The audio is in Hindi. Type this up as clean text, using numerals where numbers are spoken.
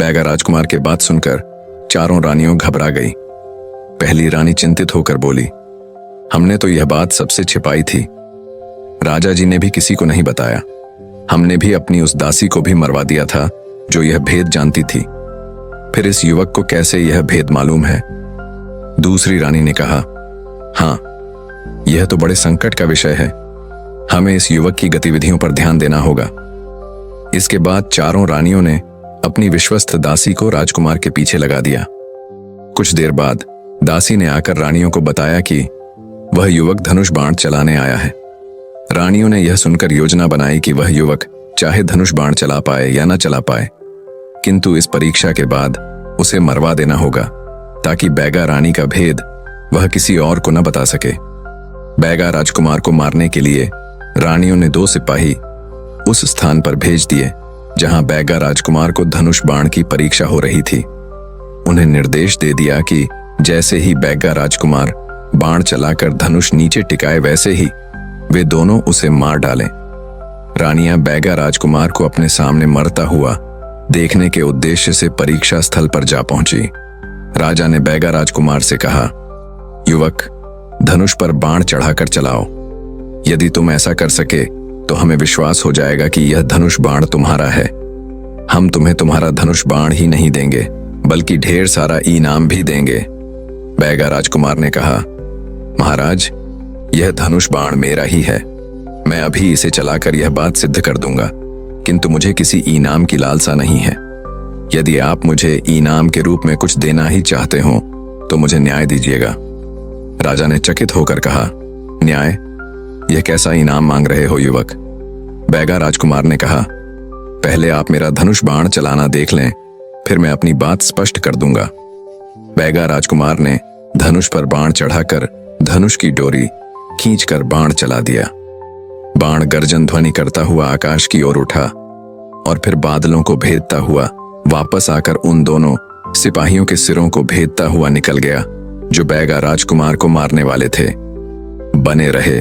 बैगा राजकुमार के बात सुनकर चारों रानियों घबरा गई। पहली रानी चिंतित होकर बोली, हमने तो यह बात सबसे छिपाई थी। राजा जी ने भी किसी को नहीं बताया। हमने भी अपनी उस दासी को भी मरवा दिया था जो यह भेद जानती थी। फिर इस युवक को कैसे यह भेद मालूम है? दूसरी रानी ने कहा, हाँ, यह तो बड़े संकट का विषय है। हमें इस युवक की गतिविधियों पर ध्यान देना होगा। इसके बाद चारों रानियों ने अपनी विश्वस्त दासी को राजकुमार के पीछे लगा दिया। कुछ देर बाद दासी ने आकर रानियों को बताया कि वह युवक धनुष बाण चलाने आया है। रानियों ने यह सुनकर योजना बनाई कि वह युवक चाहे धनुष बाण चला पाए या न चला पाए, किंतु इस परीक्षा के बाद उसे मरवा देना होगा ताकि बैगा रानी का भेद वह किसी और को न बता सके। बैगा राजकुमार को मारने के लिए रानियों ने 2 सिपाही उस स्थान पर भेज दिए जहां बैगा राजकुमार को धनुष बाण की परीक्षा हो रही थी। उन्हें निर्देश दे दिया कि जैसे ही बैगा राजकुमार बाण चलाकर धनुष नीचे टिकाए वैसे ही वे दोनों उसे मार डालें। रानियां बैगा राजकुमार को अपने सामने मरता हुआ देखने के उद्देश्य से परीक्षा स्थल पर जा पहुंची। राजा ने बैगा राजकुमार से कहा, युवक, धनुष पर बाण चढ़ाकर चलाओ। यदि तुम ऐसा कर सके तो हमें विश्वास हो जाएगा कि यह धनुष बाण तुम्हारा है। हम तुम्हें तुम्हारा धनुष बाण ही नहीं देंगे बल्कि ढेर सारा इनाम भी देंगे। बैगा राजकुमार ने कहा, महाराज, यह धनुष बाण मेरा ही है। मैं अभी इसे चलाकर यह बात सिद्ध कर दूंगा, किंतु मुझे किसी इनाम की लालसा नहीं है। यदि आप मुझे इनाम के रूप में कुछ देना ही चाहते हो तो मुझे न्याय दीजिएगा। राजा ने चकित होकर कहा, न्याय? यह कैसा इनाम मांग रहे हो युवक? बैगा राजकुमार ने कहा, पहले आप मेरा धनुष बाण चलाना देख लें, फिर मैं अपनी बात स्पष्ट कर दूंगा। बैगा राजकुमार ने धनुष पर बाण चढ़ाकर धनुष की डोरी खींचकर बाण चला दिया। बाण गर्जन ध्वनि करता हुआ आकाश की ओर उठा और फिर बादलों को भेदता हुआ वापस आकर उन दोनों सिपाहियों के सिरों को भेदता हुआ निकल गया जो बैगा राजकुमार को मारने वाले थे। बने रहे